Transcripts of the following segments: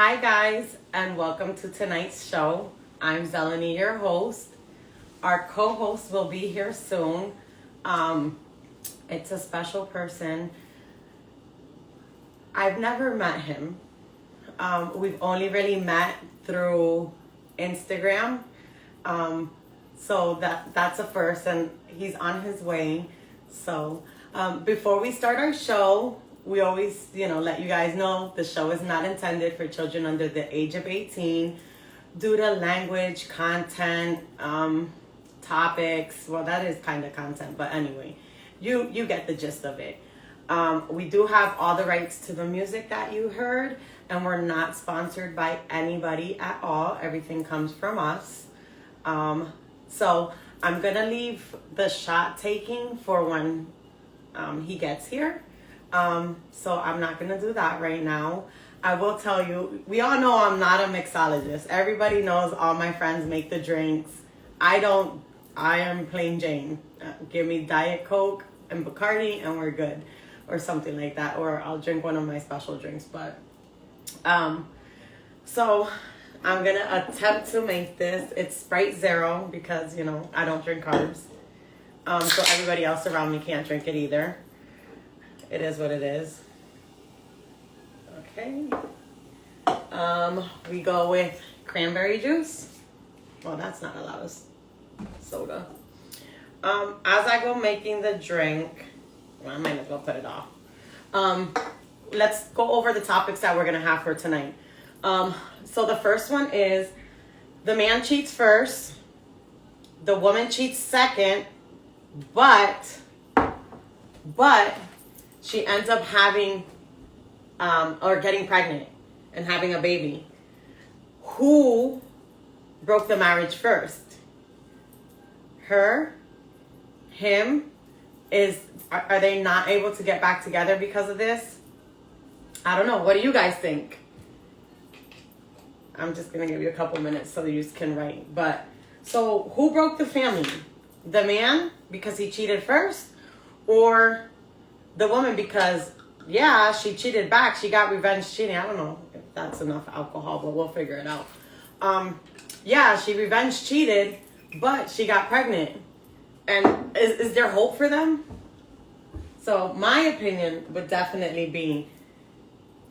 Hi guys, and welcome to tonight's show. I'm Zeleny, your host. Our co-host will be here soon. It's a special person. I've never met him. We've only really met through Instagram. So that's a first, and he's on his way. So before we start our show, we always, let you guys know the show is not intended for children under the age of 18 due to language, content, topics. Well, that is kind of content, but anyway, you get the gist of it. We do have all the rights to the music that you heard, and we're not sponsored by anybody at all. Everything comes from us. So I'm going to leave the shot taking for when he gets here. So I'm not going to do that right now. I will tell you, we all know I'm not a mixologist. Everybody knows all my friends make the drinks. I am plain Jane. Give me Diet Coke and Bacardi and we're good. Or something like that. Or I'll drink one of my special drinks. But, so I'm going to attempt to make this. It's Sprite Zero because, I don't drink carbs. So everybody else around me can't drink it either. It is what it is. Okay. We go with cranberry juice. Well, that's not allowed as soda. As I go making the drink, well, I might as well put it off. Let's go over the topics that we're going to have for tonight. So the first one is the man cheats first, the woman cheats second, but she ends up having or getting pregnant and having a baby. Who broke the marriage first? Her? Him? Are they not able to get back together because of this? I don't know. What do you guys think? I'm just going to give you a couple minutes so you can write. So who broke the family? The man because he cheated first? Or the woman because, yeah, she cheated back. She got revenge cheating. I don't know if that's enough alcohol, but we'll figure it out. Yeah, she revenge cheated, but she got pregnant. And is there hope for them? So my opinion would definitely be,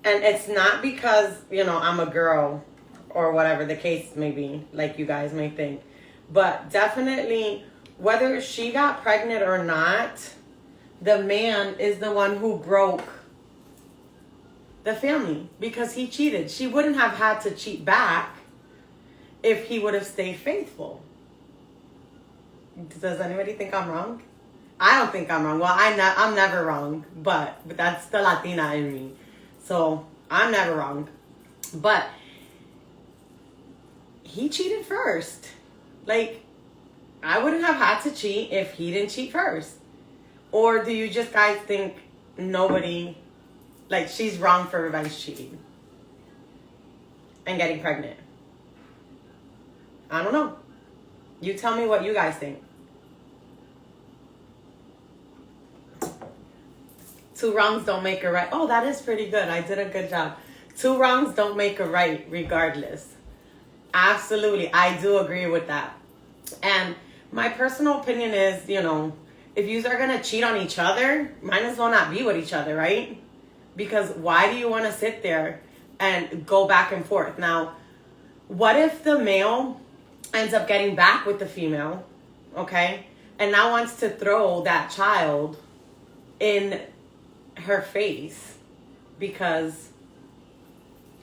and it's not because, I'm a girl or whatever the case may be, like you guys may think, but definitely whether she got pregnant or not, the man is the one who broke the family because he cheated. She wouldn't have had to cheat back if he would have stayed faithful. Does anybody think I'm wrong? I don't think I'm wrong. Well, I'm never wrong, but that's the Latina in me. So I'm never wrong. But he cheated first. Like, I wouldn't have had to cheat if he didn't cheat first. Or do you just guys think nobody, like she's wrong for revenge cheating and getting pregnant? I don't know. You tell me what you guys think. Two wrongs don't make a right. Oh, that is pretty good. I did a good job. Two wrongs don't make a right regardless. Absolutely. I do agree with that. And my personal opinion is, if you are going to cheat on each other, might as well not be with each other, right? Because why do you want to sit there and go back and forth? Now, what if the male ends up getting back with the female, okay? And now wants to throw that child in her face because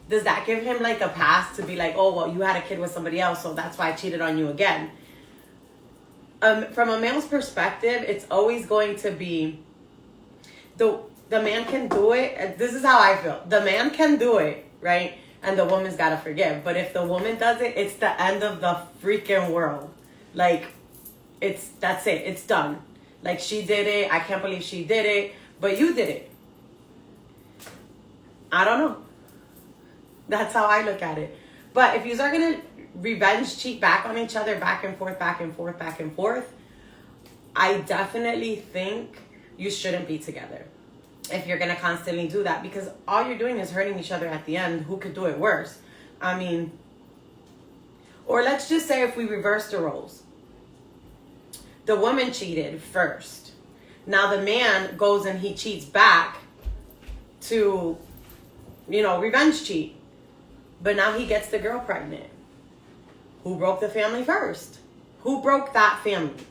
does that give him like a pass to be like, oh, well, you had a kid with somebody else, so that's why I cheated on you again? From a male's perspective, it's always going to be the man can do it. This is how I feel. The man can do it, right? And the woman's got to forgive. But if the woman does it, it's the end of the freaking world. Like, that's it. It's done. Like, she did it. I can't believe she did it. But you did it. I don't know. That's how I look at it. But if you are going to revenge cheat back on each other, back and forth, back and forth, back and forth, I definitely think you shouldn't be together. if you're going to constantly do that, because all you're doing is hurting each other at the end. Who could do it worse? I mean, or let's just say if we reverse the roles, the woman cheated first. Now the man goes and he cheats back to, revenge cheat. But now he gets the girl pregnant. Who broke the family first? Who broke that family?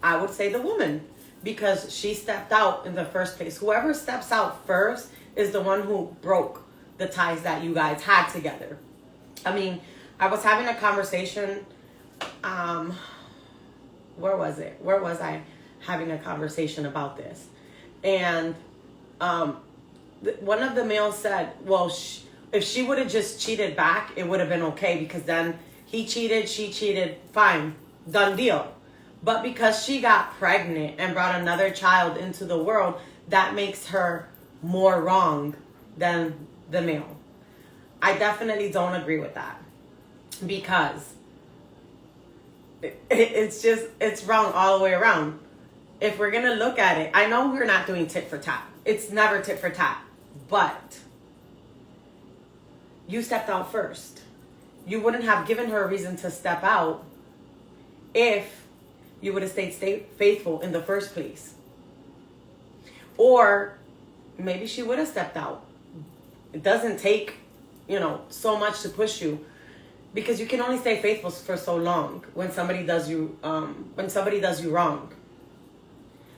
I would say the woman, because she stepped out in the first place. Whoever steps out first is the one who broke the ties that you guys had together. I mean, I was having a conversation, where was it? Where was I having a conversation about this? And one of the males said, well, if she would have just cheated back, it would have been okay, because then he cheated, she cheated, fine, done deal. But because she got pregnant and brought another child into the world, that makes her more wrong than the male. I definitely don't agree with that, because it's wrong all the way around. If we're going to look at it, I know we're not doing tit for tat. It's never tit for tat. But you stepped out first. You wouldn't have given her a reason to step out if you would have stayed faithful in the first place. Or maybe she would have stepped out. It doesn't take, so much to push you, because you can only stay faithful for so long when somebody does you wrong.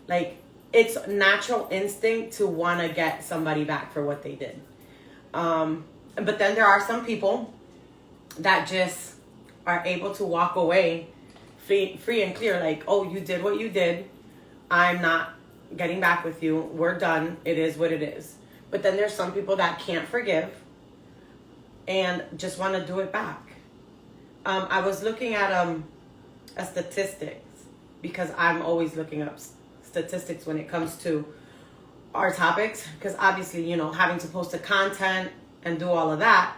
Like, it's natural instinct to want to get somebody back for what they did. But then there are some people that just are able to walk away free and clear. Like, oh, you did what you did. I'm not getting back with you. We're done. It is what it is. But then there's some people that can't forgive and just want to do it back. I was looking at a statistics, because I'm always looking up statistics when it comes to our topics, because obviously, having to post the content and do all of that,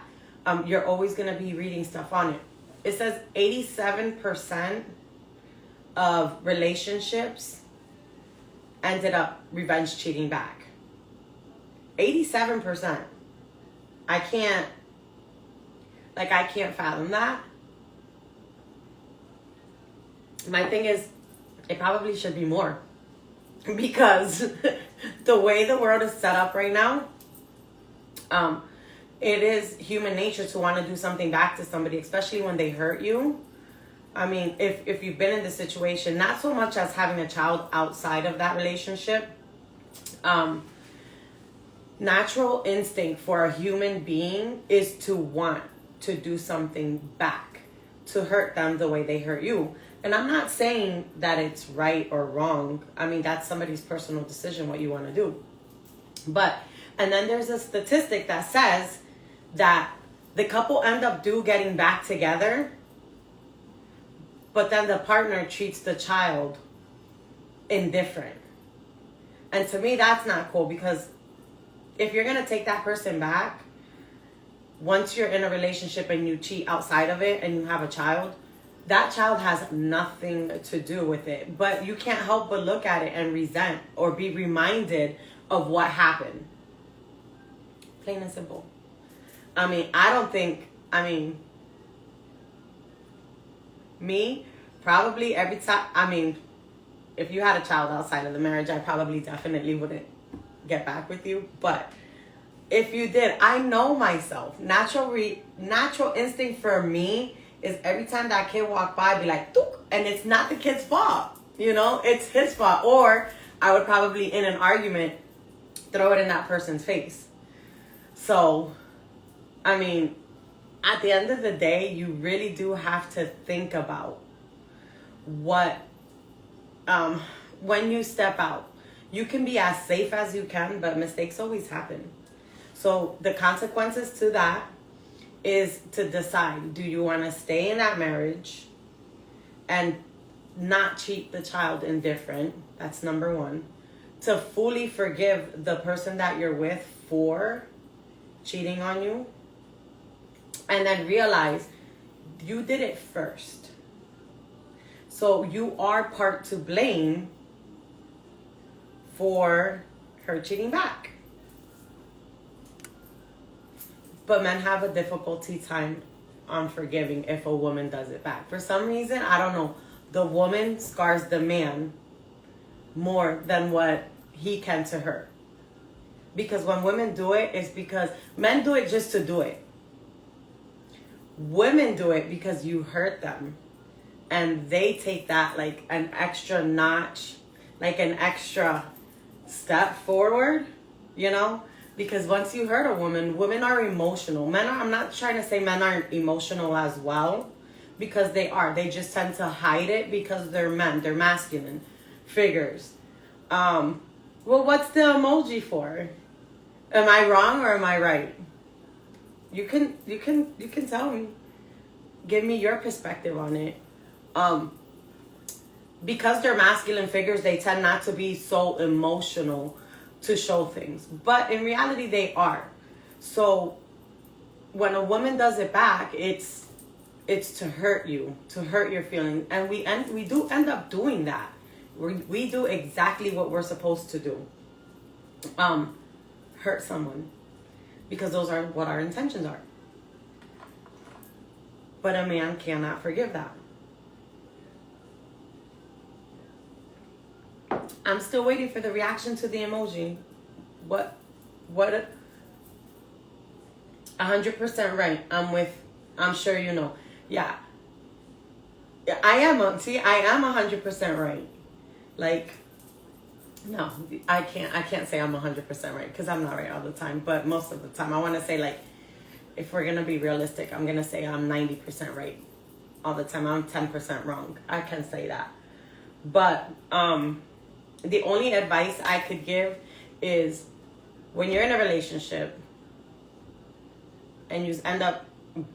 you're always going to be reading stuff on it. It says 87% of relationships ended up revenge cheating back. 87%. I can't fathom that. My thing is, it probably should be more, because the way the world is set up right now, it is human nature to want to do something back to somebody, especially when they hurt you. I mean, if you've been in this situation, not so much as having a child outside of that relationship, natural instinct for a human being is to want to do something back, to hurt them the way they hurt you. And I'm not saying that it's right or wrong. I mean, that's somebody's personal decision, what you want to do. And then there's a statistic that says that the couple end up getting back together, but then the partner treats the child indifferent. And to me, that's not cool, because if you're going to take that person back, once you're in a relationship and you cheat outside of it and you have a child, that child has nothing to do with it. But you can't help but look at it and resent or be reminded of what happened. Plain and simple. Me, probably every time, if you had a child outside of the marriage, I probably definitely wouldn't get back with you. But if you did, I know myself. Natural instinct for me is every time that kid walk by, I'd be like, Dook, and it's not the kid's fault. It's his fault. Or I would probably, in an argument, throw it in that person's face. So, at the end of the day, you really do have to think about what, when you step out, you can be as safe as you can, but mistakes always happen. So the consequences to that is to decide, do you want to stay in that marriage and not treat the child indifferent? That's number one. To fully forgive the person that you're with for cheating on you, and then realize you did it first. So you are part to blame for her cheating back. But men have a difficulty time on forgiving if a woman does it back. For some reason, I don't know, the woman scars the man more than what he can to her. Because when women do it, it's because men do it just to do it. Women do it because you hurt them. And they take that like an extra notch, like an extra step forward, you know? Because once you hurt a woman, women are emotional. Men are, I'm not trying to say men aren't emotional as well, because they are. They just tend to hide it because they're men. They're masculine figures. Well, what's the emoji for? Am I wrong or am I right? You can tell me. Give me your perspective on it. Because they're masculine figures, they tend not to be so emotional to show things. But in reality, they are. So when a woman does it back, it's to hurt you, to hurt your feelings. And we do end up doing that. We do exactly what we're supposed to do. Hurt someone. Because those are what our intentions are. But a man cannot forgive that. I'm still waiting for the reaction to the emoji. What 100% right. I'm sure you know. Yeah. I am 100% right. Like, no, I can't say I'm 100% right because I'm not right all the time, but most of the time I want to say, like, if we're going to be realistic, I'm going to say I'm 90% right all the time. I'm 10% wrong. I can say that. But the only advice I could give is when you're in a relationship and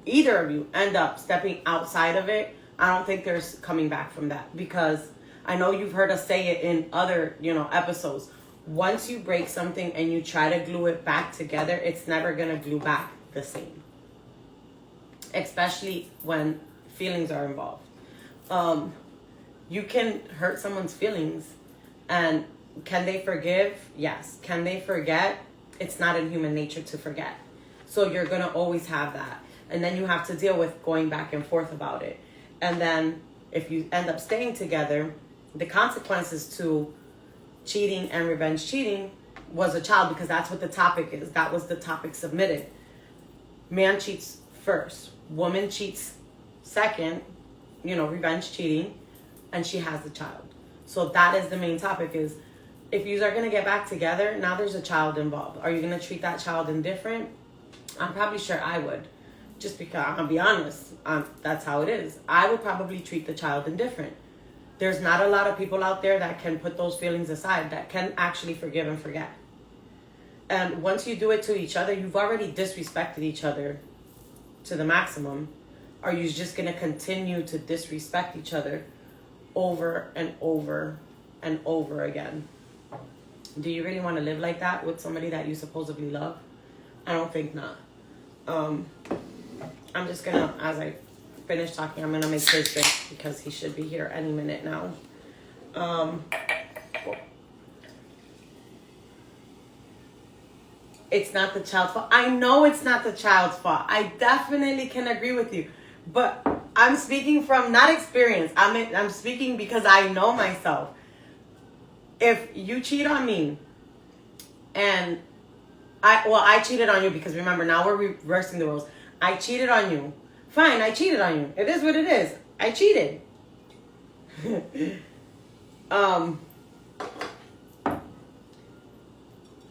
either of you end up stepping outside of it, I don't think there's coming back from that, because I know you've heard us say it in other, episodes. Once you break something and you try to glue it back together, it's never going to glue back the same. Especially when feelings are involved. You can hurt someone's feelings, and can they forgive? Yes. Can they forget? It's not in human nature to forget. So you're going to always have that. And then you have to deal with going back and forth about it. And then if you end up staying together, the consequences to cheating and revenge cheating was a child, because that's what the topic is. That was the topic submitted. Man cheats first. Woman cheats second, revenge cheating, and she has the child. So that is the main topic, is if you are going to get back together, now there's a child involved. Are you going to treat that child indifferent? I'm probably sure I would. Just because, I'll be honest, that's how it is. I would probably treat the child indifferent. There's not a lot of people out there that can put those feelings aside, that can actually forgive and forget. And once you do it to each other, you've already disrespected each other to the maximum. Are you just going to continue to disrespect each other over and over and over again? Do you really want to live like that with somebody that you supposedly love? I don't think not. I'm just going to, as I finish talking, I'm going to make his drink because he should be here any minute now. It's not the child's fault. I know it's not the child's fault. I definitely can agree with you. But I'm speaking from not experience. I'm speaking because I know myself. If you cheat on me, and I cheated on you, because remember, now we're reversing the roles. I cheated on you. Fine, I cheated on you. It is what it is. I cheated.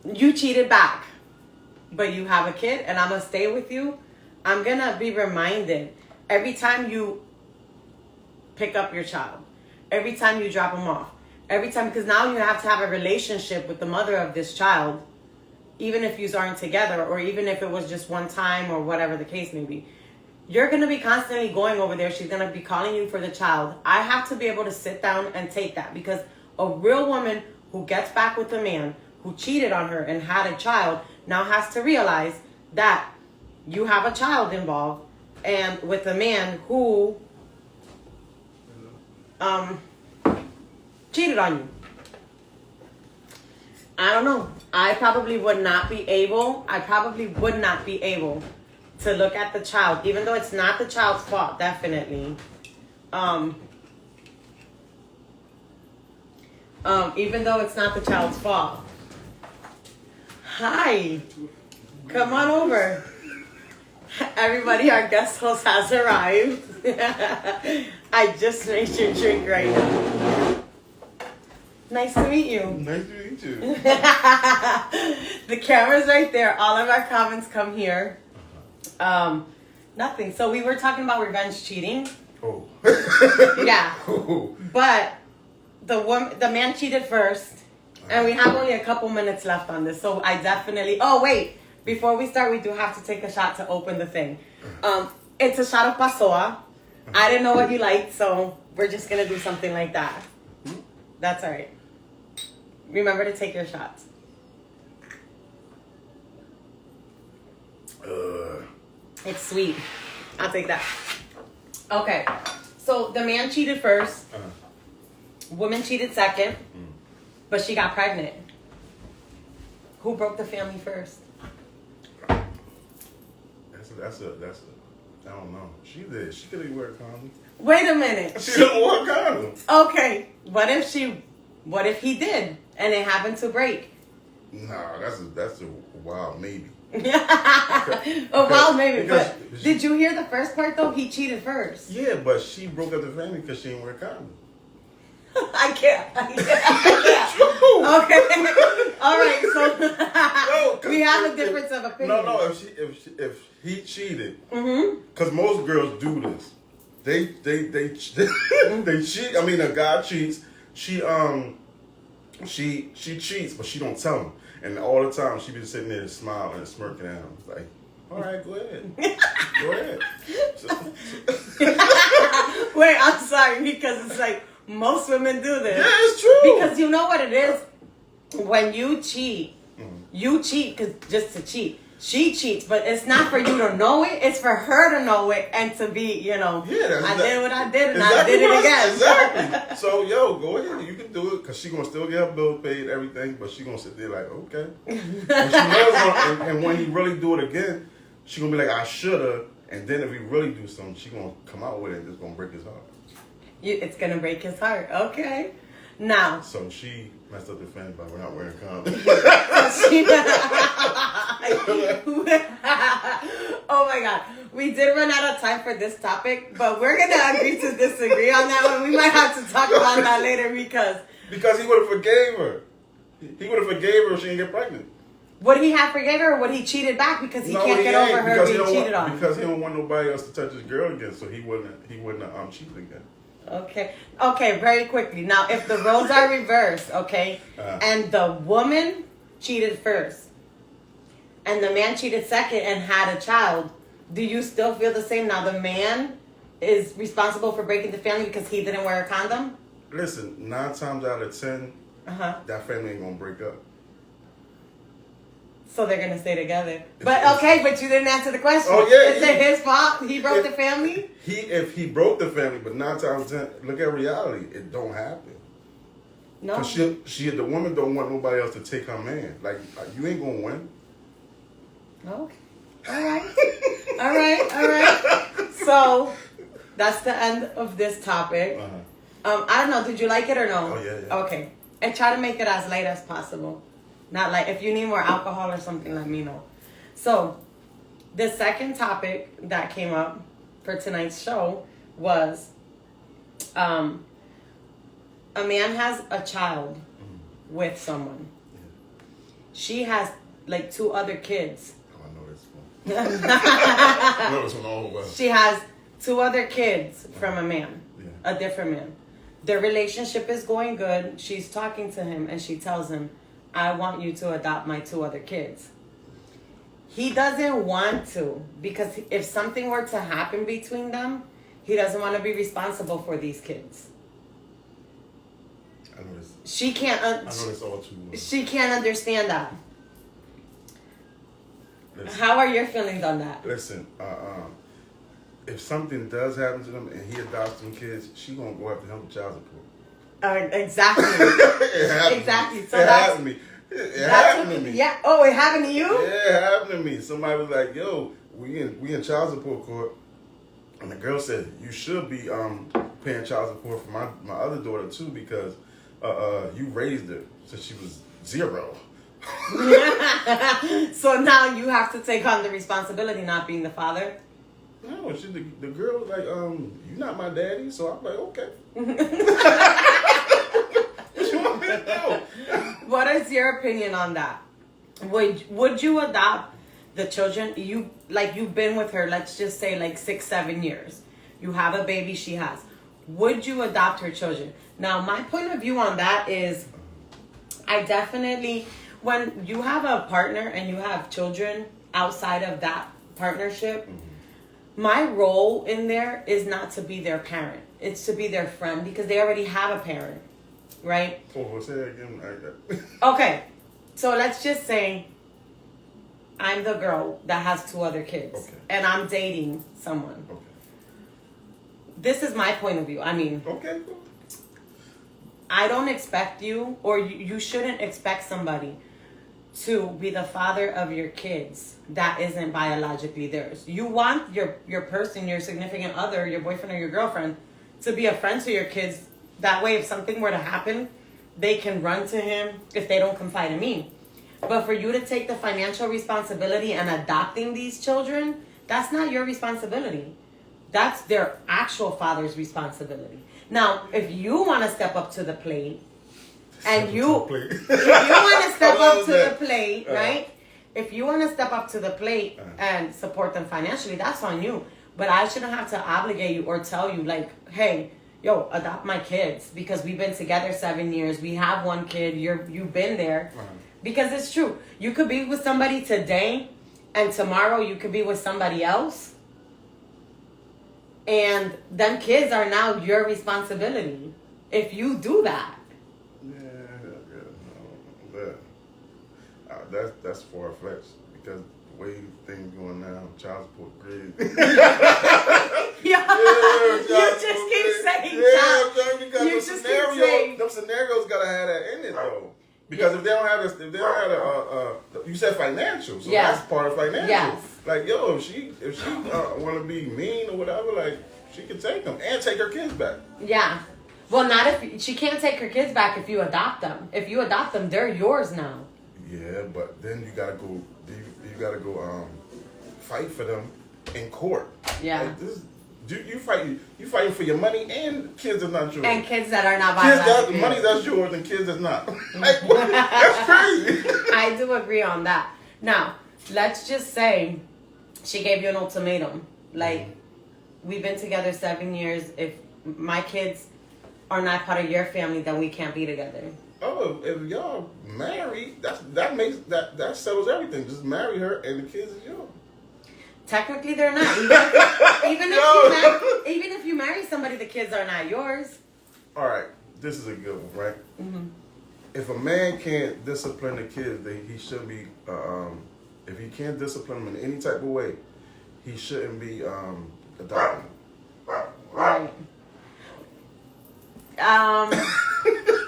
You cheated back. But you have a kid, and I'm going to stay with you. I'm going to be reminded every time you pick up your child, every time you drop them off, every time, because now you have to have a relationship with the mother of this child, even if you aren't together, or even if it was just one time, or whatever the case may be. You're going to be constantly going over there. She's going to be calling you for the child. I have to be able to sit down and take that, because a real woman who gets back with a man who cheated on her and had a child now has to realize that you have a child involved, and with a man who cheated on you. I don't know. I probably would not be able to look at the child, even though it's not the child's fault, definitely. Even though it's not the child's fault. Hi. Come on over. Everybody, our guest host has arrived. I just made your drink right now. Nice to meet you. Nice to meet you. The camera's right there. All of our comments come here. Nothing. So we were talking about revenge cheating. Oh. Yeah. Oh. But the man cheated first. And we have only a couple minutes left on this. So I definitely... Oh, wait. Before we start, we do have to take a shot to open the thing. It's a shot of Passoa. I didn't know what you liked, so we're just going to do something like that. That's all right. Remember to take your shots. It's sweet. I'll take that. Okay. So the man cheated first. Woman cheated second. But she got pregnant. Who broke the family first? That's a I don't know. She did. She couldn't wear a condom. Wait a minute. She didn't wear a condom. Okay. What if he did and it happened to break? Nah, that's a wild maybe. A wild maybe. But did you hear the first part though? He cheated first. Yeah, but she broke up the family because she didn't wear a condom. I can't. True. Okay. All right. So No, we have a difference of opinion. No. If he cheated, because most girls do this. They cheat. I mean, a guy cheats. She cheats, but she don't tell him. And all the time, she be just sitting there smiling and smirking at him. It's like, all right, go ahead. Go ahead. Wait, I'm sorry because it's like most women do this. Yeah, it's true. Because you know what it is. When you cheat, you cheat just to cheat. She cheats, but it's not for you to know it. It's for her to know it and to be, I did what I did and I did it again. Exactly. So, go ahead. You can do it because she's going to still get her bills paid, everything, but she's going to sit there like, okay. When she knows and when he really do it again, she's going to be like, I should have. And then if he really do something, she's going to come out with it and it's going to break his heart. It's going to break his heart. Okay. Now. So she messed up the family by not wearing condoms. Oh my God. We did run out of time for this topic, but we're going to agree to disagree on that one. We might have to talk about that later because he would have forgave her. He would have forgave her if she didn't get pregnant. Would he have forgave her or would he cheated back because he can't get over her being cheated on? Because he don't want nobody else to touch his girl again, so he wouldn't cheat again. Okay, very quickly. Now, if the roles are reversed, and the woman cheated first, and the man cheated second and had a child, do you still feel the same? Now, the man is responsible for breaking the family because he didn't wear a condom? Listen, 9 times out of 10, that family ain't gonna break up. So they're gonna stay together. But you didn't answer the question. Oh yeah, is it his fault? He broke the family. If he broke the family, but 9 times out of 10, look at reality. It don't happen. No. Cause the woman don't want nobody else to take her man. Like you ain't gonna win. Okay. All right. So that's the end of this topic. I don't know. Did you like it or no? Oh yeah. Okay. And try to make it as light as possible. Not like if you need more alcohol or something, let me know. So, the second topic that came up for tonight's show was a man has a child with someone. Yeah. She has like 2 other kids. Oh, I know this one. I know this one all well. She has 2 other kids from a man, a different man. Their relationship is going good. She's talking to him and she tells him, I want you to adopt my 2 other kids. He doesn't want to because if something were to happen between them, he doesn't want to be responsible for these kids. I know this. She can't. I know this all too well. She can't understand that. Listen, how are your feelings on that? Listen, if something does happen to them and he adopts them kids, she gonna go after him with child support. Exactly. It happened. Exactly. So it happened to me. It happened to me. Yeah. Oh, it happened to you? Yeah, it happened to me. Somebody was like, "Yo, we in child support court," and the girl said, "You should be paying child support for my other daughter too because you raised her since she was 0." So now you have to take on the responsibility, not being the father. No, the girl was like, "You're not my daddy," so I'm like, "Okay." What you want me to do? What is your opinion on that? Would you adopt the children? You've been with her, let's just say like 6-7 years. You have a baby, she has. Would you adopt her children? Now, my point of view on that is, I definitely, when you have a partner and you have children outside of that partnership, my role in there is not to be their parent. It's to be their friend because they already have a parent, right? Oh, say that again. Okay, so let's just say I'm the girl that has 2 other kids, Okay. and I'm dating someone. Okay. This is my point of view. I mean, Okay. I don't expect you, or you shouldn't expect somebody to be the father of your kids that isn't biologically theirs. You want your person, your significant other, your boyfriend or your girlfriend, to be a friend to your kids. That way, if something were to happen, they can run to him if they don't confide in me. But for you to take the financial responsibility and adopting these children, that's not your responsibility. That's their actual father's responsibility. Now, if you want to step up to the plate, and if you want to step up to the plate, right? If you want to step up to the plate and support them financially, that's on you. But I shouldn't have to obligate you or tell you, like, hey, yo, adopt my kids because we've been together 7 years. We have 1 kid. You've been there. Because it's true. You could be with somebody today, and tomorrow you could be with somebody else. And them kids are now your responsibility if you do that. That's far-fetched because the way things going now, child support crazy. Yeah, you just keep saying child. Because You just keep saying. them scenarios gotta have that in it though. Because if they don't have you said financial, so Yeah. that's part of financial. Yes. Like yo, if she want to be mean or whatever, like she can take them and take her kids back. Yeah. Well, not if she can't take her kids back if you adopt them. If you adopt them, they're yours now. Yeah, but then you gotta go. You gotta go fight for them in court. Yeah. Like you fighting for your money and kids are not yours. And kids that are not kids biological. that money that's yours and kids that's not. Like what? That's crazy. I do agree on that. Now, let's just say she gave you an ultimatum. Like, we've been together 7 years. If my kids are not part of your family, then we can't be together. Oh, if y'all married, that settles everything. Just marry her and the kids is yours. Technically, they're not. Even if you marry somebody, the kids are not yours. All right, this is a good one, right? Mm-hmm. If a man can't discipline the kids, he shouldn't be. If he can't discipline them in any type of way, he shouldn't be adopting them. Right.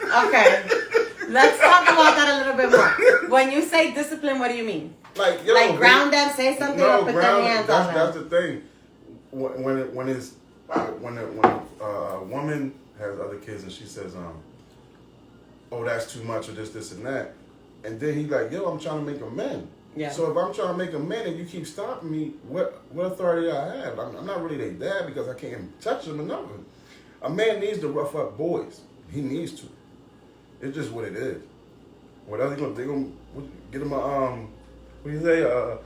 Okay. Let's talk about that a little bit more. When you say discipline, what do you mean? Like ground them, say something, or put their hands on them. That's the thing. When a woman has other kids and she says, "Oh, that's too much," or this and that, and then he's like, "Yo, I'm trying to make amends." Yeah. So if I'm trying to make amends and you keep stopping me, what authority do I have? I'm not really their dad because I can't touch them or nothing. A man needs to rough up boys. He needs to. It's just what it is. What else they gonna get him a what do you say a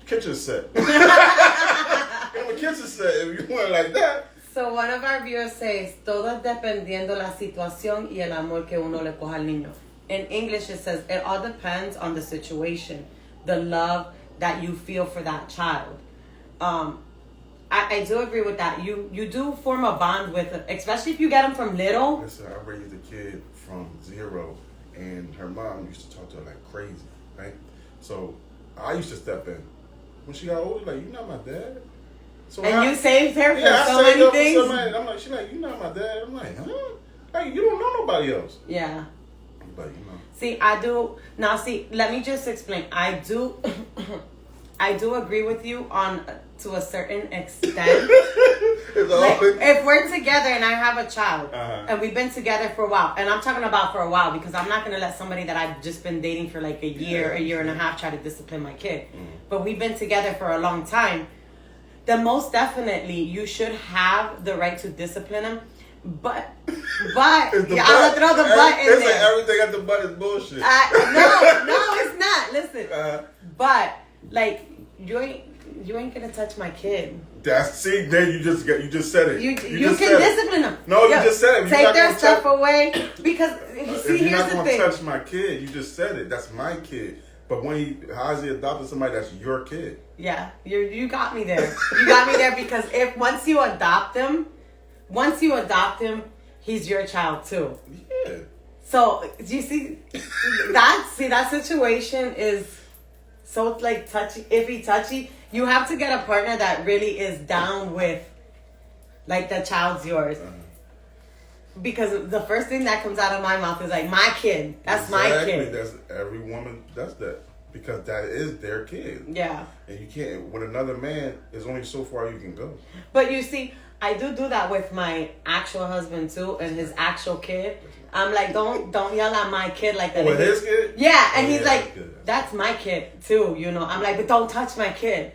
kitchen set? Get him a kitchen set if you want it like that. So one of our viewers says, todo es dependiendo la situación y el amor que uno le coja al niño. In English it says, it all depends on the situation, the love that you feel for that child. I do agree with that. You do form a bond with, especially if you get them from little. Listen, I raised a kid from 0, and her mom used to talk to her like crazy, right? So I used to step in. When she got older, like, "You're not my dad." So you saved her from I so saved many her things. I'm like, she's like, "You're not my dad." I'm like, "Huh? Like, you don't know nobody else." Yeah. but you know. See, I do now. See, let me just explain. I do, I do agree with you on to a certain extent. Like, if we're together and I have a child and we've been together for a while, and I'm talking about for a while because I'm not gonna let somebody that I've just been dating for like a year and a half try to discipline my kid. But we've been together for a long time. Then most definitely you should have the right to discipline him. But I'm gonna throw the butt in there. Like everything at the butt is bullshit. No, it's not. Listen, but like you ain't gonna touch my kid. There you just said it. You can discipline them. No, you just said it. Take their stuff away because see, if you're here's not the gonna thing. touch my kid, you just said it. That's my kid. But how is he adopted somebody that's your kid? Yeah, you got me there. You got me there because once you adopt him, he's your child too. Yeah. So do you see that situation is so like touchy. You have to get a partner that really is down with like the child's yours. Because the first thing that comes out of my mouth is like my kid. That's my kid. That's every woman does that. Because that is their kid. Yeah. And you can't, with another man, there's only so far you can go. But you see, I do that with my actual husband too, and his actual kid. I'm like, don't yell at my kid like that. With his kid? Yeah, and he's like, that's my kid too, you know. I'm like, but don't touch my kid.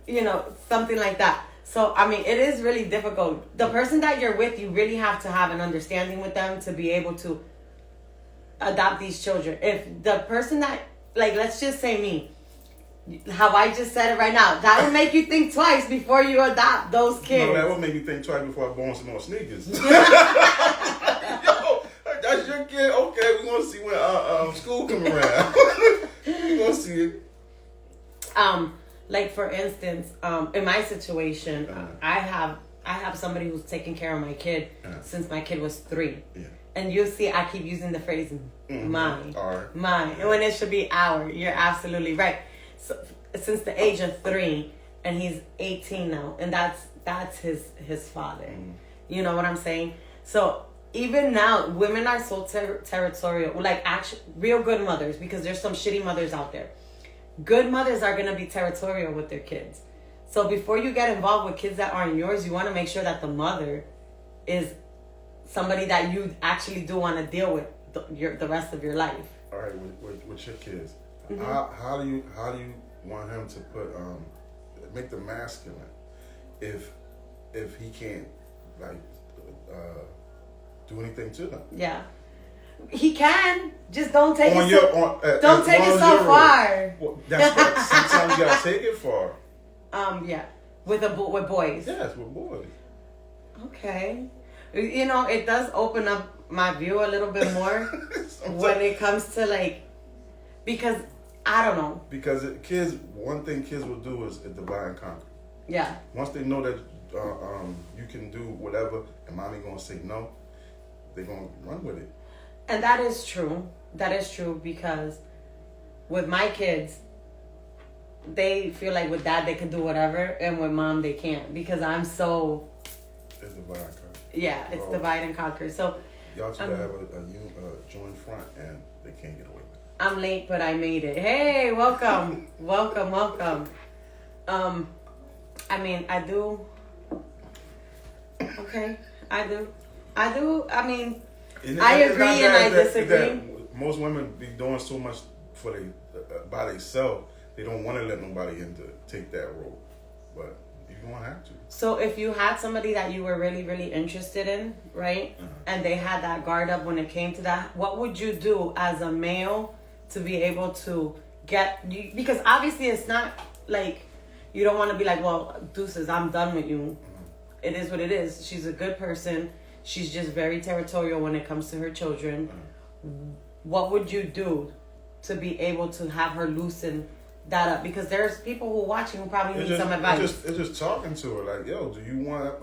You know, something like that. So, I mean, it is really difficult. The person that you're with, you really have to have an understanding with them to be able to adopt these children. If the person that, like, let's just say me, how I just said it right now, that would make you think twice before you adopt those kids. No, that would make me think twice before I go on some more sneakers. Yo, that's your kid? Okay, we're going to see when school come around. We're going to see it. Like, for instance, in my situation, I have somebody who's taking care of my kid since my kid was 3. Yeah. And you'll see I keep using the phrase mine. Mine. And when it should be our. You're absolutely right. So since the age of 3, and he's 18 now, and that's his father. You know what I'm saying? So even now, women are so territorial. Like actually real good mothers, because there's some shitty mothers out there. Good mothers are gonna be territorial with their kids. So before you get involved with kids that aren't yours, you want to make sure that the mother is somebody that you actually do want to deal with the rest of your life. All right, with your kids, how do you want him to make them masculine if he can't like do anything to them? Yeah, he can. Just don't take it. Don't take it so far. Well, that's sometimes you gotta take it far. Yeah, with boys. Yes, with boys. Okay. You know, it does open up my view a little bit more when it comes to like, because I don't know. Because one thing kids will do is divide and conquer. Yeah. Once they know that you can do whatever, and mommy gonna say no, they're gonna run with it. And that is true. That is true because with my kids, they feel like with dad they can do whatever, and with mom they can't because I'm so. It's divide and conquer. Yeah, it's divide and conquer. So y'all should have a joint front, and they can't get away with it. I'm late, but I made it. Hey, welcome, welcome. I mean, I do. Okay, I do. I mean, I agree and I disagree. Most women be doing so much for by themselves. They don't want to let nobody in to take that role, but you don't have to. So if you had somebody that you were really, really interested in, right, and they had that guard up when it came to that, what would you do as a male to be able to get? Because obviously it's not like you don't want to be like, well, deuces, I'm done with you. It is what it is. She's a good person. She's just very territorial when it comes to her children. What would you do to be able to have her loosen that up? Because there's people who are watching who probably need some advice. It's just talking to her like, yo,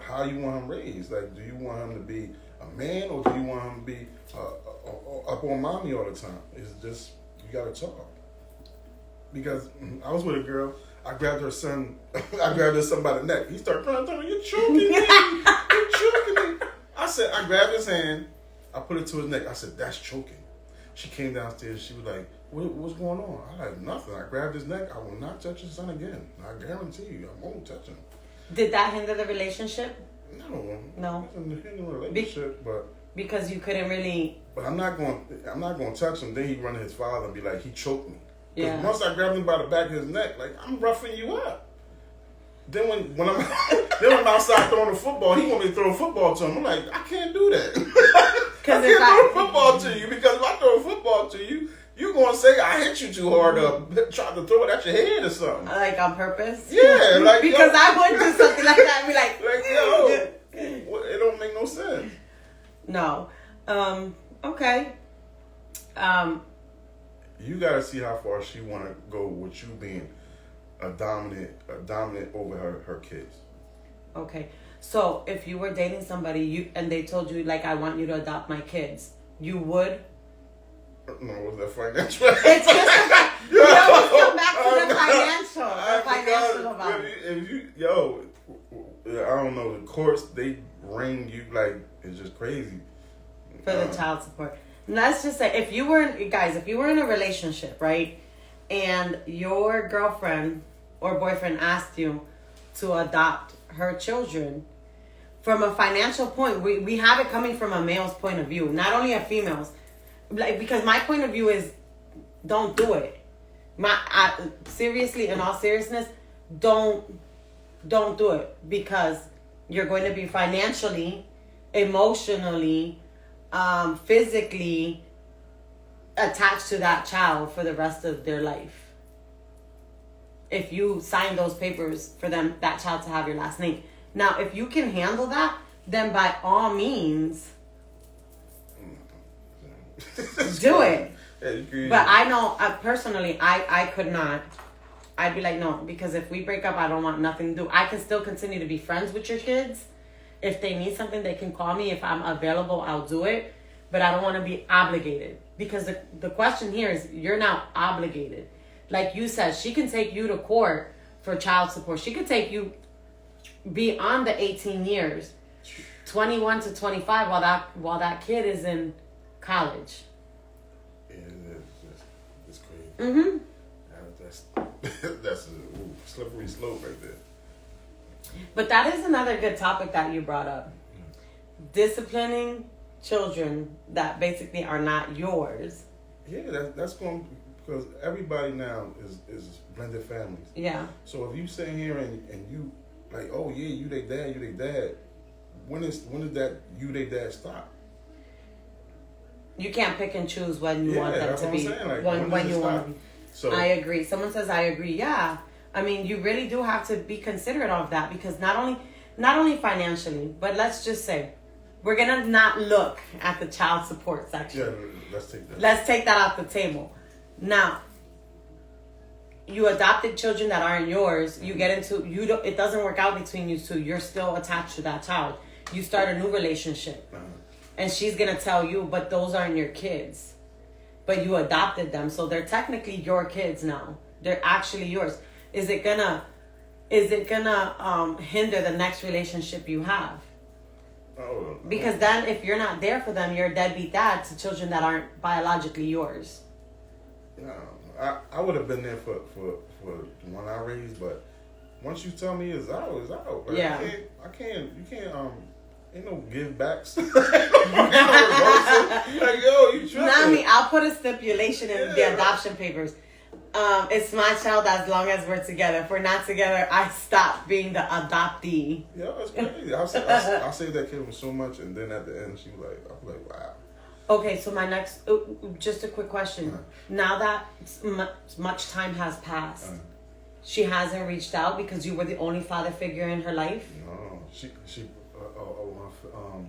how you want him raised? Like, do you want him to be a man or do you want him to be up on mommy all the time? It's just, you gotta talk. Because I was with a girl, I grabbed her son by the neck. He started crying, you're choking me. You're choking me. I grabbed his hand, I put it to his neck. I said, that's choking. She came downstairs. She was like, what's going on? I like, nothing. I grabbed his neck. I will not touch your son again. I guarantee you, I won't touch him. Did that hinder the relationship? No. It wasn't a relationship, but because you couldn't really. But I'm not going to touch him. Then he run to his father and be like, he choked me. Yeah. Once I grabbed him by the back of his neck, like, I'm roughing you up. Then when I'm outside throwing the football, he want me to throw a football to him. I'm like, I can't do that. I can't throw a football to you, because if I throw a football to you, you're going to say I hit you too hard up, try to throw it at your head or something. Like on purpose? Yeah. Like, because I would do something like that and be like, it don't make no sense. No. Okay. You got to see how far she want to go with you being a dominant over her kids. Okay. So if you were dating somebody and they told you, like, I want you to adopt my kids, you would? No, was that financial? It's just you always come back to the financial about it. If you, I don't know, the courts, they ring you like, it's just crazy. For the child support. Let's just say, if you were in a relationship, right, and your girlfriend or boyfriend asked you to adopt her children, from a financial point, we have it coming from a male's point of view, not only a female's. Like, because my point of view is, don't do it. Seriously, in all seriousness, don't do it, because you're going to be financially, emotionally, physically attached to that child for the rest of their life. If you sign those papers for that child to have your last name. Now, if you can handle that, then by all means, do it. But I know, personally, I could not. I'd be like, no, because if we break up, I don't want nothing to do. I can still continue to be friends with your kids. If they need something, they can call me. If I'm available, I'll do it. But I don't want to be obligated. Because the question here is, you're now obligated. Like you said, she can take you to court for child support. She could take you beyond the 18 years, 21 to 25, while that kid is in college. Yeah, it's crazy. Mm-hmm. That's a slippery slope right there. But that is another good topic that you brought up. Disciplining children that basically are not yours. Yeah, that's going, because everybody now is blended families. Yeah. So if you sit here and you like, oh yeah, you they dad, when is that you they dad stop? You can't pick and choose when you want them to be. Like, when you want to be. So, I agree. Someone says I agree. Yeah. I mean, you really do have to be considerate of that, because not only financially, but let's just say, we're gonna not look at the child support section. Yeah, let's take that. Let's take that off the table. Now, you adopted children that aren't yours. You get into it doesn't work out between you two. You're still attached to that child. You start a new relationship, and she's gonna tell you, but those aren't your kids. But you adopted them, so they're technically your kids now. They're actually yours. Is it gonna hinder the next relationship you have? Because then, if you're not there for them, you're a deadbeat dad to children that aren't biologically yours. No, I would have been there for the one I raised, but once you tell me it's out, it's out. Like, yeah. I can't. You can't. Ain't no give backs. Ain't no reversal. Like, yo, you tripping. I mean, I'll put a stipulation in the adoption papers. It's my child as long as we're together. If we're not together, I stop being the adoptee. Yeah, it's crazy. I saved that kid with so much, and then at the end, she was like, I was like, wow. Okay, so my next, just a quick question. Now that much time has passed, she hasn't reached out because you were the only father figure in her life? No, she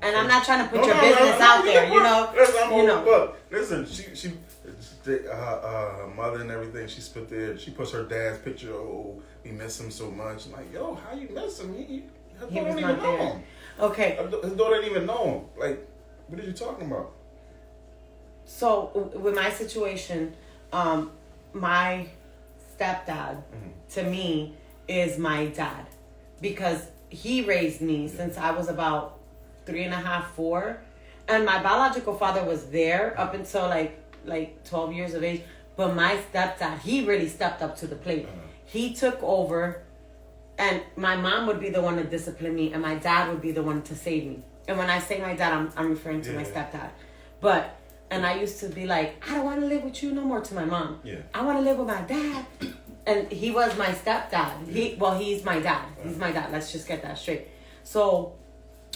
and I'm not trying to put your business out there, you know. Look, listen, she her mother and everything, she puts her dad's picture. Oh, we miss him so much. I'm like, yo, how you miss him? He don't even know him. Okay. His daughter didn't even know him. Like, what are you talking about? So with my situation, my stepdad to me is my dad, because he raised me since I was about 3.5, 4, and my biological father was there up until like like 12 years of age. But my stepdad, he really stepped up to the plate. He took over, and my mom would be the one to discipline me, and my dad would be the one to save me. And when I say my dad, I'm referring to my stepdad. And I used to be like, I don't want to live with you no more, to my mom. Yeah. I want to live with my dad. And he was my stepdad. He's my dad. He's my dad. Let's just get that straight. So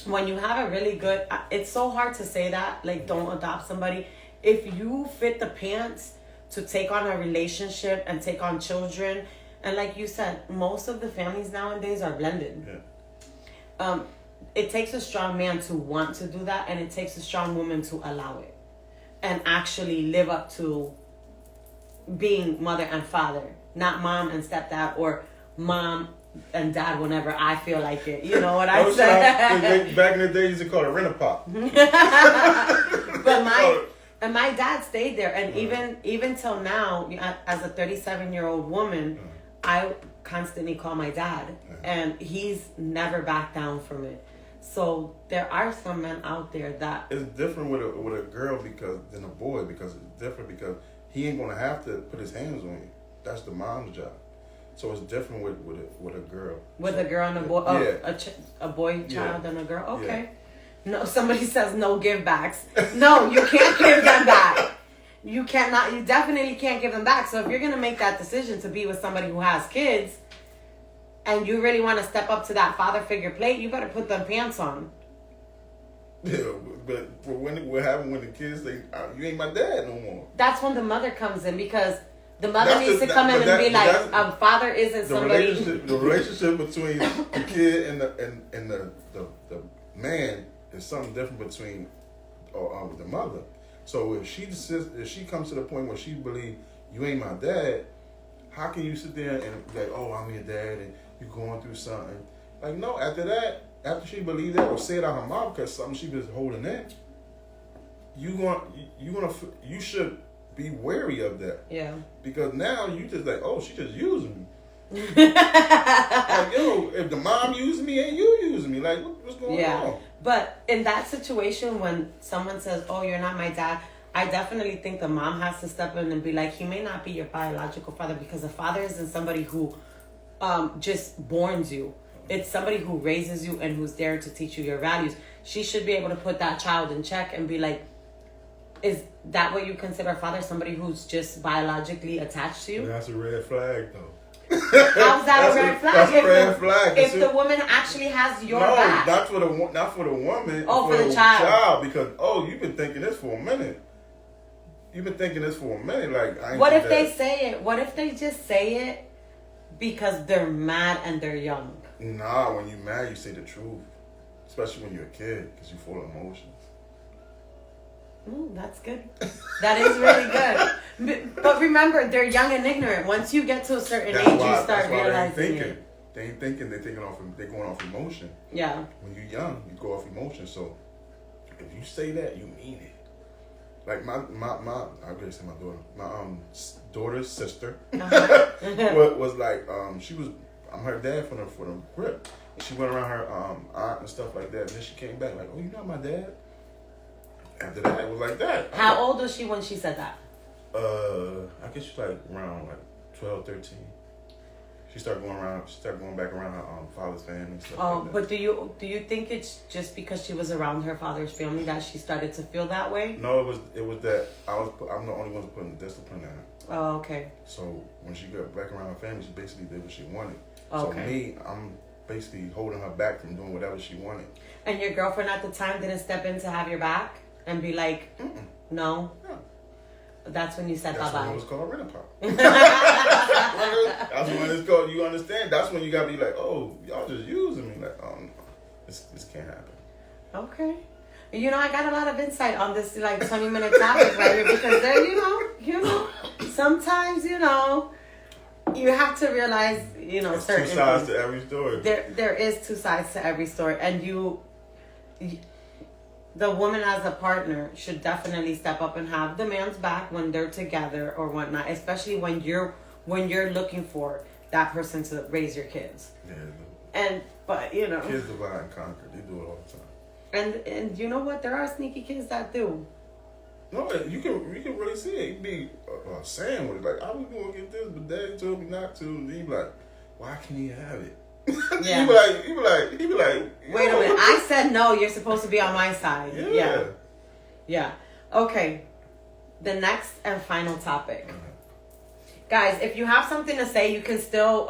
when you have a really good, it's so hard to say that, like, don't adopt somebody. If you fit the pants to take on a relationship and take on children, and like you said, most of the families nowadays are blended. Yeah. It takes a strong man to want to do that, and it takes a strong woman to allow it and actually live up to being mother and father, not mom and stepdad, or mom and dad whenever I feel like it. You know what I say? Back in the day, you used to call it rent-a-pop. But my dad stayed there, and even till now, as a 37-year-old woman, I constantly call my dad, and he's never backed down from it. So there are some men out there that it's different with a girl than a boy, because it's different because he ain't gonna have to put his hands on you. That's the mom's job. So it's different with a girl. With a girl and a boy, a boy child and a girl. Okay. Yeah. No, somebody says no give backs. No, you can't give them back. You cannot. You definitely can't give them back. So if you're gonna make that decision to be with somebody who has kids, and you really want to step up to that father figure plate, you better put them pants on. Yeah, but what happened when the kids say, "You ain't my dad no more"? That's when the mother comes in, because the mother needs to come in and be like, "A father isn't somebody." The relationship between the kid and the man is something different between the mother. So if she comes to the point where she believes you ain't my dad, how can you sit there and be like, "Oh, I'm your dad," and you going through something? Like, no. After she believed that or say it out her mouth because something she was holding in, you should be wary of that. Yeah. Because now you just like, oh, she just using me. Like, yo, if the mom using me, ain't you using me? Like, what's going on? But in that situation, when someone says, "Oh, you're not my dad," I definitely think the mom has to step in and be like, he may not be your biological father, because a father isn't somebody who just borns you. It's somebody who raises you and who's there to teach you your values. She should be able to put that child in check and be like, is that what you consider a father? Somebody who's just biologically attached to you? That's a red flag, though. How's that a red flag? That's a red flag. If the woman actually has your back. Not for the woman. Oh, for the child. Because, you've been thinking this for a minute. Like, I ain't what if they say it? What if they just say it because they're mad and they're young? Nah, when you're mad, you say the truth. Especially when you're a kid, because you're full of emotions. That's good. That is really good. But remember, they're young and ignorant. Once you get to a certain age, you start realizing it. They ain't thinking. They're going off emotion. Yeah. When you're young, you go off emotion. So if you say that, you mean it. Like my I gotta say my daughter. My daughter's sister was like I'm her dad for the grip. She went around her aunt and stuff like that, and then she came back like, "Oh, you're not my dad." After that, it was like that. How old was she when she said that? I guess she's like around 12, 13. She started going back around her father's family and stuff like that. But do you think it's just because she was around her father's family that she started to feel that way? No, it was that I'm the only one putting discipline on her. Oh, okay. So when she got back around her family, she basically did what she wanted. Okay. So me, I'm basically holding her back from doing whatever she wanted. And your girlfriend at the time didn't step in to have your back and be like, no? No. That's when you said bye-bye. That's when it was called rent-a-pop. That's when it's called, you understand? That's when you got to be like, oh, y'all just using me. Like, no, this can't happen. Okay. I got a lot of insight on this 20-minute topic right here, because there, sometimes, you have to realize, There's certain two sides things. to every story. There is two sides to every story, and the woman as a partner should definitely step up and have the man's back when they're together or whatnot, especially when you're looking for that person to raise your kids. Yeah. But kids divide and conquer. They do it all the time. And you know what? There are sneaky kids that do. No, you can really see it. You be a sandwich. Like, I was going to get this, but Daddy told me not to. And he be like, why can't he have it? Yeah. he be like. Wait a minute. I said no. You're supposed to be on my side. Yeah. Okay. The next and final topic. Guys, if you have something to say, you can still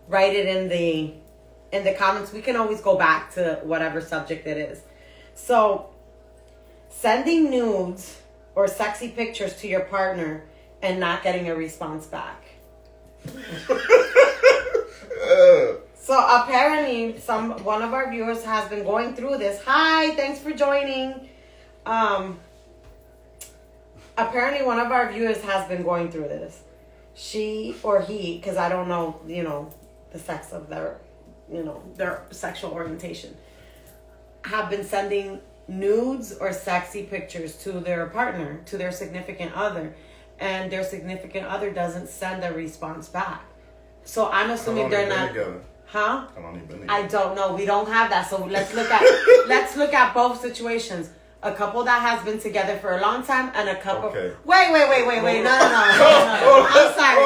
write it in the comments. We can always go back to whatever subject it is. So, sending nudes or sexy pictures to your partner and not getting a response back. So apparently, one of our viewers has been going through this. Hi, thanks for joining. Apparently, one of our viewers has been going through this. She or he, because I don't know, the sex of their sexual orientation, have been sending nudes or sexy pictures to their partner, to their significant other, and their significant other doesn't send a response back. So I'm assuming they're not. Together? Huh? How long they been together? I don't know. We don't have that. So let's look at both situations. A couple that has been together for a long time and a couple. Okay. Wait. No. I'm sorry.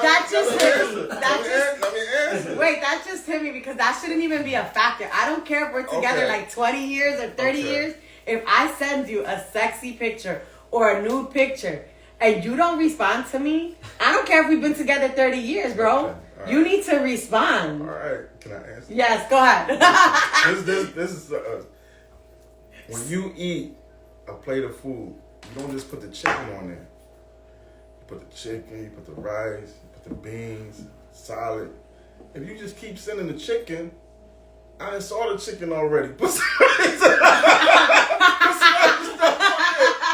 That just hit me. Let me answer. Wait, that just hit me because that shouldn't even be a factor. I don't care if we're together like 20 years or 30 years. If I send you a sexy picture or a nude picture and you don't respond to me, I don't care if we've been together 30 years, bro. Okay. You need to respond. All right. Can I answer? Yes, go ahead. This is when you eat a plate of food, you don't just put the chicken on there. You put the chicken, you put the rice, you put the beans, salad. If you just keep sending the chicken, I done saw the chicken already. Put some stuff on it.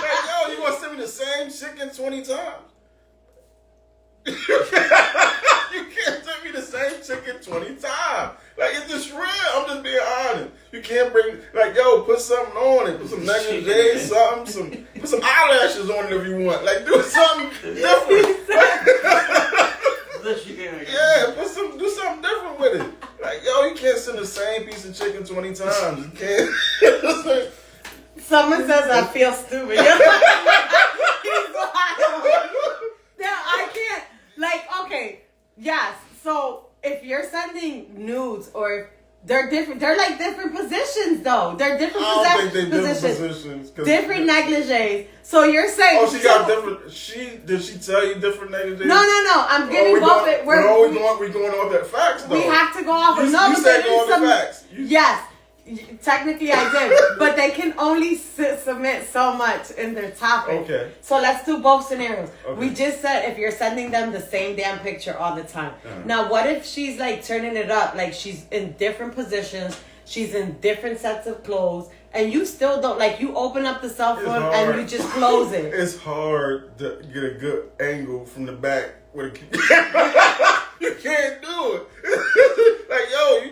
Like, yo, you want to send me the same chicken 20 times? You can't send me the same chicken 20 times. Like, it's just real. I'm just being honest. You can't bring, like, yo, put something on it. Put some negligee, something. Put some eyelashes on it if you want. Like, do something different. Yeah, do something different with it. Like, yo, you can't send the same piece of chicken 20 times. You can't. Someone says I feel stupid. He's wild. No, I can't. Like, okay, yes. So if you're sending nudes or if they're different, they're like different positions though. They're different I don't think they positions. different positions. Different negligees. So you're saying? Oh, she got different. Did she tell you different negligees? No. I'm getting both. We're going off that facts though. We have to go off. You said go off the facts. Yes. Technically, I did, but they can only submit so much in their topic. Okay. So let's do both scenarios. Okay. We just said if you're sending them the same damn picture all the time. Now, what if she's like turning it up, like she's in different positions, she's in different sets of clothes, and you still don't like you open up the cell phone and you just close it. It's hard to get a good angle from the back with a camera. You can't do it. Like, yo,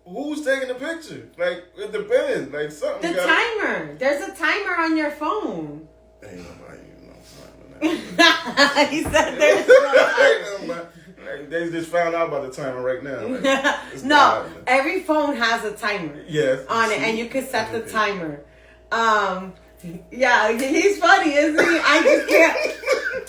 who's taking the picture? Like, it depends. Like, something. The timer. There's a timer on your phone. Ain't nobody even know timer. He said there's no timer. Like, they just found out about the timer right now. Like, no, every phone has a timer. Yes. On it, and you can set the timer. Yeah, he's funny, isn't he? I just can't.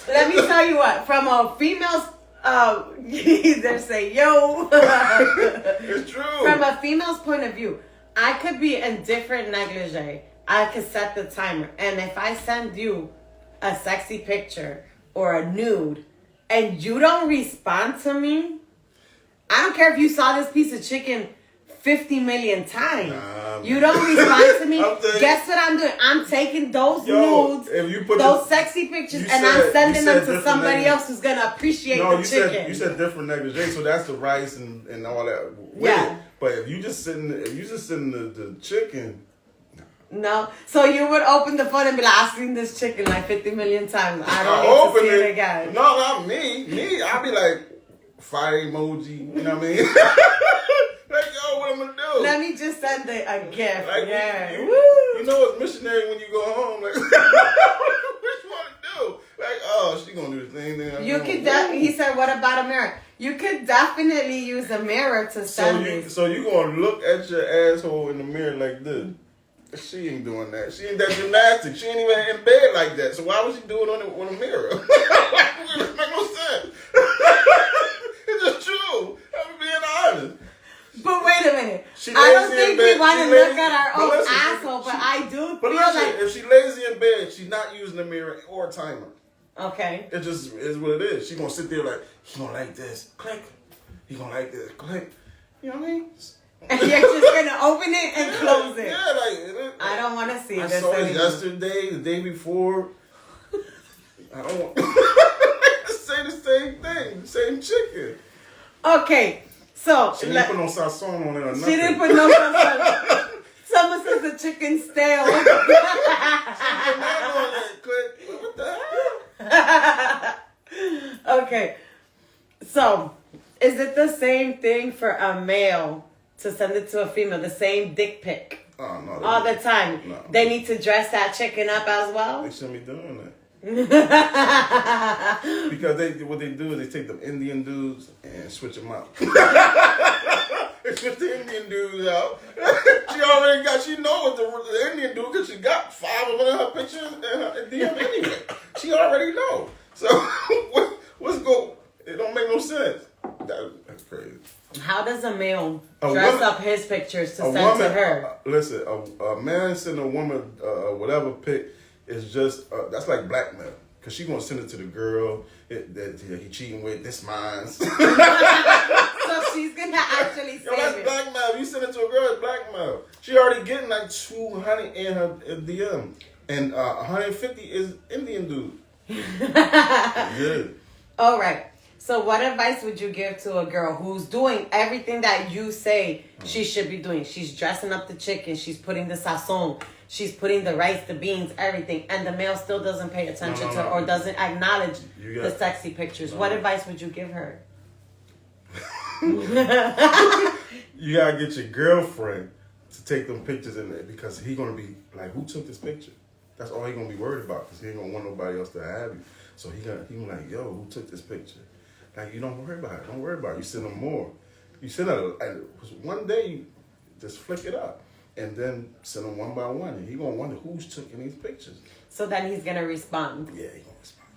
Let me tell you what. From a female's they say, yo. It's true. From a female's point of view, I could be in different negligee. I could set the timer. And if I send you a sexy picture or a nude and you don't respond to me, I don't care if you saw this piece of chicken 50 million times. You don't respond to me. Guess what I'm doing? I'm taking those nudes, those sexy pictures, and I'm sending them to somebody else who's going to appreciate the chicken. You said different negligee, so that's the rice and all that. Yeah. It. But if you just sitting the chicken. No. So you would open the phone and be like, I've seen this chicken like 50 million times. I don't need to see it again. No, not me. I'll be like, fire emoji. You know what I mean? Like, yo, what I'm gonna do? Let me just send a gift. Like, yeah. You know it's missionary when you go home. Like, what you want to do? Like, oh, she gonna do the same thing. You could. He said, "What about a mirror?" You could definitely use a mirror to send this. So you gonna look at your asshole in the mirror like this? She ain't doing that. She ain't that gymnastics. She ain't even in bed like that. So why would she do it on the mirror? It doesn't make no sense. It's just true. I'm being honest. But wait a minute. I don't think we want to look at our own asshole, but I do feel like if she lazy in bed, she's not using a mirror or a timer. Okay. It just is what it is. She gonna sit there like, he gonna like this, click. He gonna like this, click. You know what I mean? And you're just gonna open it and close it. Yeah, like I don't want to see I this saw it anymore. yesterday, the day before. I don't want to say the same thing, the same chicken. Okay, so She didn't put no sazon on it or nothing. She didn't put no sazon. Someone says the chicken stale. She put that on it, click. What the hell? Okay, so is it the same thing for a male to send it to a female, the same dick pic? Oh, no, all the time. No. They need to dress that chicken up as well? They shouldn't be doing that. Because what they do is they take the Indian dudes and switch them out. They switch the Indian dudes out. She know what the Indian dude, because she got 5 of them in her pictures and her DM anyway. She already know. So what's go? It don't make no sense. That's crazy. How does a male dress up his pictures to send to her? Listen, a man sending a woman whatever pic is just that's like blackmail, because she gonna send it to the girl that he cheating with. This mine. So she's gonna actually save that's it. blackmail. If you send it to a girl, it's blackmail. She already getting like 200 in her DM, and 150 is Indian dude. Yeah. All right. So what advice would you give to a girl who's doing everything that you say she should be doing? She's dressing up the chicken. She's putting the sazon. She's putting the rice, the beans, everything. And the male still doesn't pay attention to her or doesn't acknowledge the sexy pictures. What advice would you give her? You gotta get your girlfriend to take them pictures in there, because he gonna be like, who took this picture? That's all he gonna be worried about, because he ain't gonna want nobody else to have you. So he like, yo, who took this picture? Like, you don't worry about it. Don't worry about it. You send them more. You send it, and one day, you just flick it up. And then send them one by one. And he going to wonder who's taking these pictures. So then he's going to respond. Yeah, he going to respond.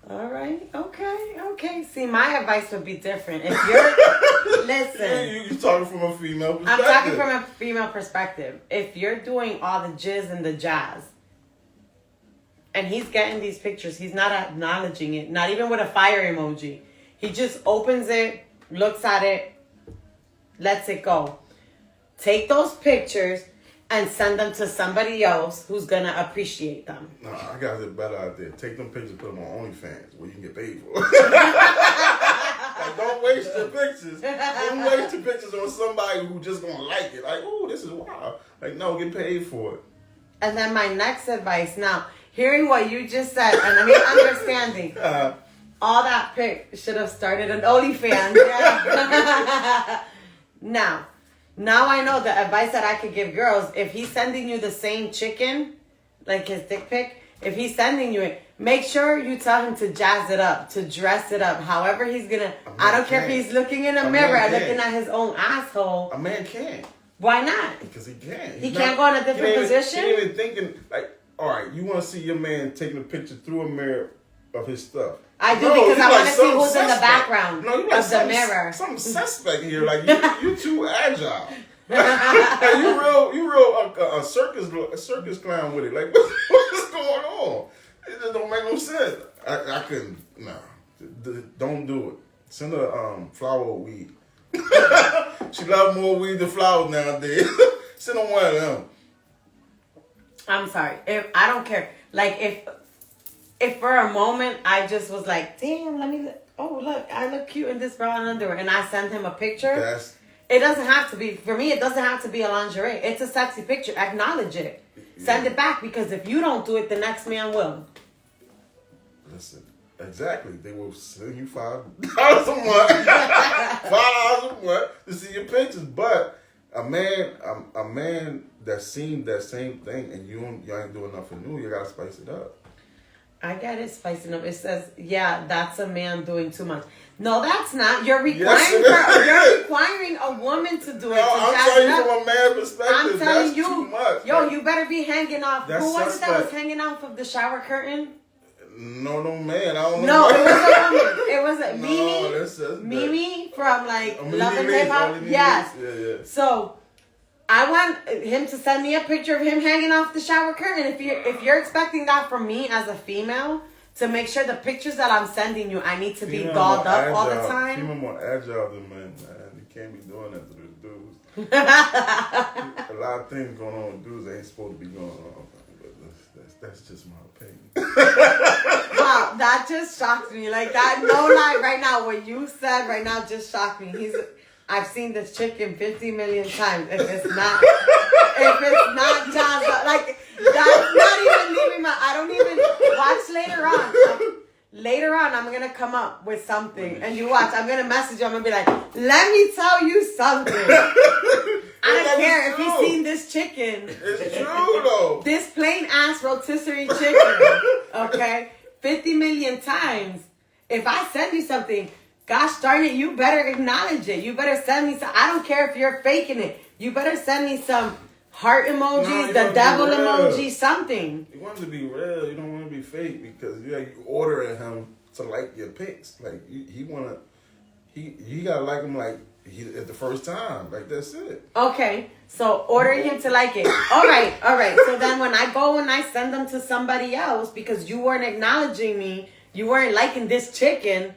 All right. Okay. See, my advice would be different. If you're, listen. You're talking from a female perspective. I'm talking from a female perspective. If you're doing all the jizz and the jazz, and he's getting these pictures, he's not acknowledging it, not even with a fire emoji. He just opens it, looks at it, lets it go. Take those pictures and send them to somebody else who's going to appreciate them. No, I got a better idea. Take them pictures and put them on OnlyFans, where you can get paid for. Like, don't waste your pictures. Don't waste your pictures on somebody who just going to like it. Like, ooh, this is wild. Like, no, get paid for it. And then my next advice, now, hearing what you just said, and me understanding, all that pic should have started an OnlyFans. Yeah. Now I know the advice that I could give girls. If he's sending you the same chicken, like his dick pic, if he's sending you it, make sure you tell him to jazz it up, to dress it up. However he's going to, I don't care if he's looking in a mirror and looking at his own asshole. A man can't. Why not? Because he can't. He can't go in a different position? He ain't even thinking, like, all right, you want to see your man taking a picture through a mirror of his stuff. I do, because I want to see who's in the background of the mirror. Some suspect here, like you too agile. you real a circus clown with it. Like what's going on? It just don't make no sense. I couldn't. No, don't do it. Send her flower or weed. She love more weed than flowers nowadays. Send her one of them. I'm sorry. I don't care. Like if for a moment I just was like, damn, look, I look cute in this bra and underwear, and I sent him a picture. It doesn't have to be, for me, it doesn't have to be a lingerie. It's a sexy picture. Acknowledge it. Yeah. Send it back, because if you don't do it, the next man will. Listen, exactly. They will send you $5 a month. $5 a month to see your pictures. But a man that's seen that same thing and you ain't doing nothing new, you gotta spice it up. I get it, spicing up. It says, yeah, that's a man doing too much. No, that's not. You're requiring you're requiring a woman to do it. No, I'm telling you from a man's perspective. I'm telling that's you, too much. yo, you better be hanging off. That's Who was it that suspect. was hanging off of the shower curtain? No, man. I don't know. No, it was a woman. It was a No, that's Mimi from like Mimi Love and Lee's, Hip Hop. Mimi Yes. Lee's. Yeah. So I want him to send me a picture of him hanging off the shower curtain. If you're expecting that from me as a female, to make sure the pictures that I'm sending you, I need to be dolled up all the time. Female more agile than men, man. You can't be doing that to the dudes. A lot of things going on with dudes that ain't supposed to be going on. But that's just my opinion. Wow, that just shocked me. Like that, no lie, right now, what you said right now just shocked me. I've seen this chicken 50 million times. If it's not John's, like that's not even leaving my. I don't even watch later on. Later on, I'm gonna come up with something, and you watch. I'm gonna message you. I'm gonna be like, "Let me tell you something." I don't care if he's seen this chicken. It's true though. This plain ass rotisserie chicken, okay, 50 million times. If I send you something, gosh darn it, you better acknowledge it. You better send me some. I don't care if you're faking it. You better send me some heart emojis, the devil emoji, something. You want to be real. You don't want to be fake because you ordering him to like your pics. Like he gotta like him like at the first time. Like that's it. Okay, so ordering him to like it. All right. So then when I send them to somebody else because you weren't acknowledging me, you weren't liking this chicken.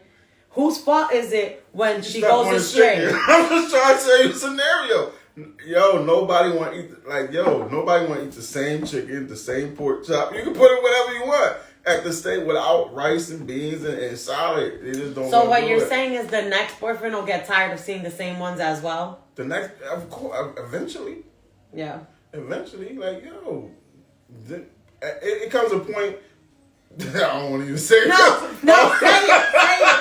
Whose fault is it when she goes astray? I'm just trying to say a scenario. Nobody want to eat the same chicken, the same pork chop. You can put it whatever you want at the state without rice and beans and salad. They just don't. So what you're saying is the next boyfriend will get tired of seeing the same ones as well? The next, of course, eventually. Yeah. Eventually, it comes a point. I don't want to even say it. No, say it.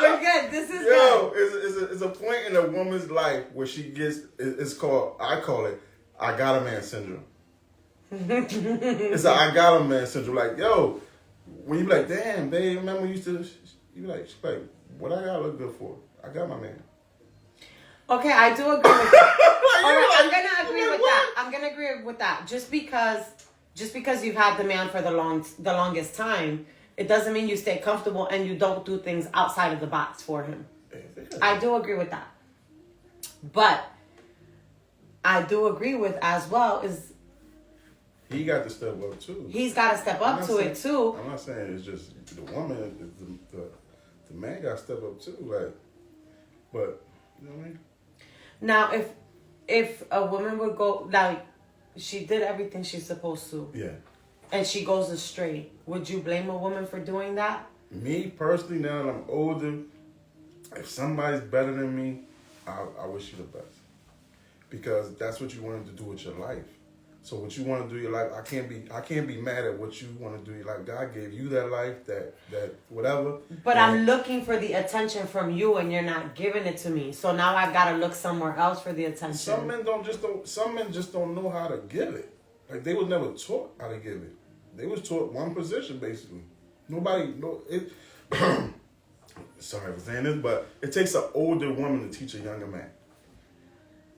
We're good. This is good. It's a point in a woman's life where she gets. I call it, I got a man syndrome. It's a I got a man syndrome. Like, when you be like, damn, babe, remember you used to. You be like, what I gotta look good for? I got my man. Okay, I do agree with that. All right, I'm gonna agree with that. I'm gonna agree with that. Just because you've had the man for the longest time, it doesn't mean you stay comfortable and you don't do things outside of the box for him. I do agree with that. But I do agree with as well is he got to step up too. He's got to step up to it too. I'm not saying it's just the woman. The man got to step up too. But you know what I mean. Now, if a woman would go like she did everything she's supposed to, yeah, and she goes astray, would you blame a woman for doing that? Me personally, now that I'm older, if somebody's better than me, I wish you the best, because that's what you wanted to do with your life. So what you want to do with your life, I can't be mad at what you want to do with your life. God gave you that life, that whatever. But I'm looking for the attention from you, and you're not giving it to me. So now I've got to look somewhere else for the attention. Some men just don't know how to give it. Like they was never taught how to give it. They was taught one position basically. Sorry for saying this, but it takes an older woman to teach a younger man.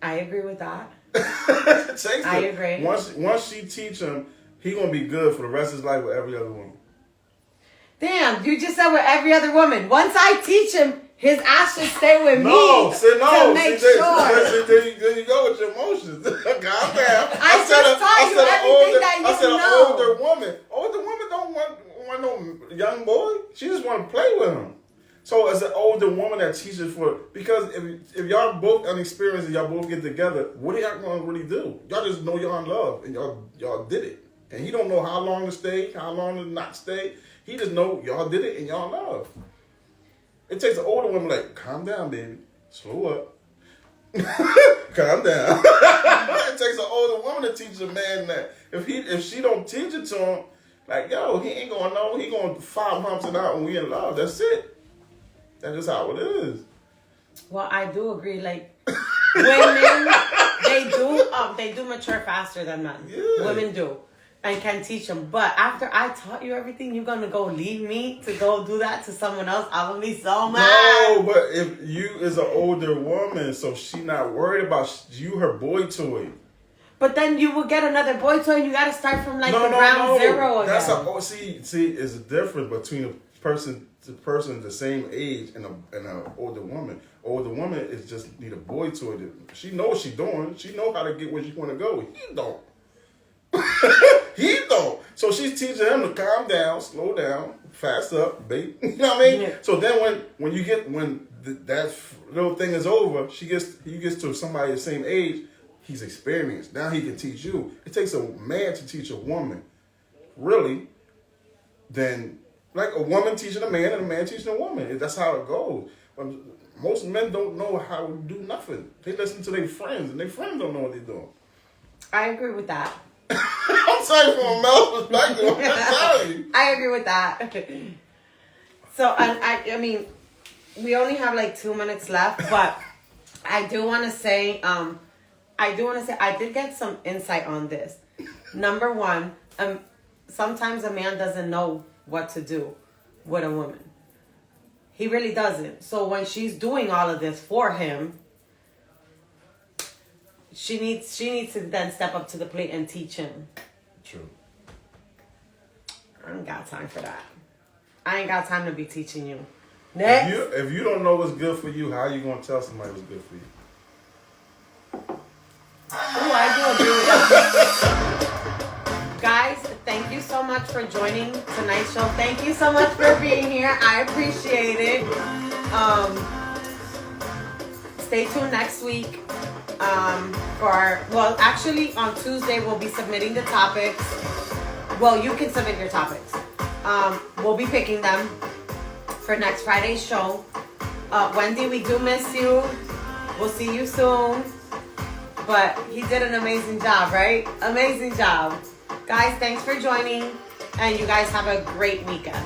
I agree with that. I agree. Once she teach him, he gonna be good for the rest of his life with every other woman. Damn, you just said with every other woman. Once I teach him, his ass should stay with me to make sure. There you go with your emotions. Calm down. I said an older woman. Older woman don't want no young boy. She just want to play with him. So as an older woman that teaches because if y'all both unexperienced and y'all both get together, what are y'all gonna really do? Y'all just know y'all in love and y'all did it. And he don't know how long to stay, how long to not stay. He just know y'all did it and y'all in love. It takes an older woman like, calm down, baby. Slow up. Calm down. It takes an older woman to teach a man that if she don't teach it to him, like, he ain't gonna know. He gonna 5 humps it out when we in love. That's it. That's just how it is. Well, I do agree. Like women, they do mature faster than men. Yeah. Women do. and can teach them. But after I taught you everything, you're gonna go leave me to go do that to someone else. I'm gonna be so mad. No, but if you is an older woman, so she not worried about you, her boy toy. But then you will get another boy toy, and you gotta start from like ground zero again. That's see, it's a difference between a person the same age and an older woman. Older woman is just need a boy toy. She know what she doing. She know how to get where she want to go. He don't. He don't. So she's teaching him to calm down, slow down, fast up, bait. You know what I mean? Yeah. So then when you get that little thing is over, he gets to somebody the same age. He's experienced. Now he can teach you. It takes a man to teach a woman, really, than like a woman teaching a man and a man teaching a woman. That's how it goes. Most men don't know how to do nothing. They listen to their friends, and their friends don't know what they're doing. I agree with that. I'm sorry for my mouth perspective. I'm sorry. I agree with that. So, I mean, we only have like 2 minutes left, but I do want to say, I did get some insight on this. Number one, sometimes a man doesn't know what to do with a woman. He really doesn't. So when she's doing all of this for him, she needs to then step up to the plate and teach him. True. I ain't got time for that. I ain't got time to be teaching you. Next. If you don't know what's good for you, how are you gonna tell somebody what's good for you? Oh, I do agree with that. Guys, thank you so much for joining tonight's show. Thank you so much for being here. I appreciate it. Stay tuned next week. Actually on Tuesday we'll be submitting the topics. Well, you can submit your topics. We'll be picking them for next Friday's show. Wendy, we do miss you. We'll see you soon. But he did an amazing job, right? Amazing job. Guys, thanks for joining. And you guys have a great weekend.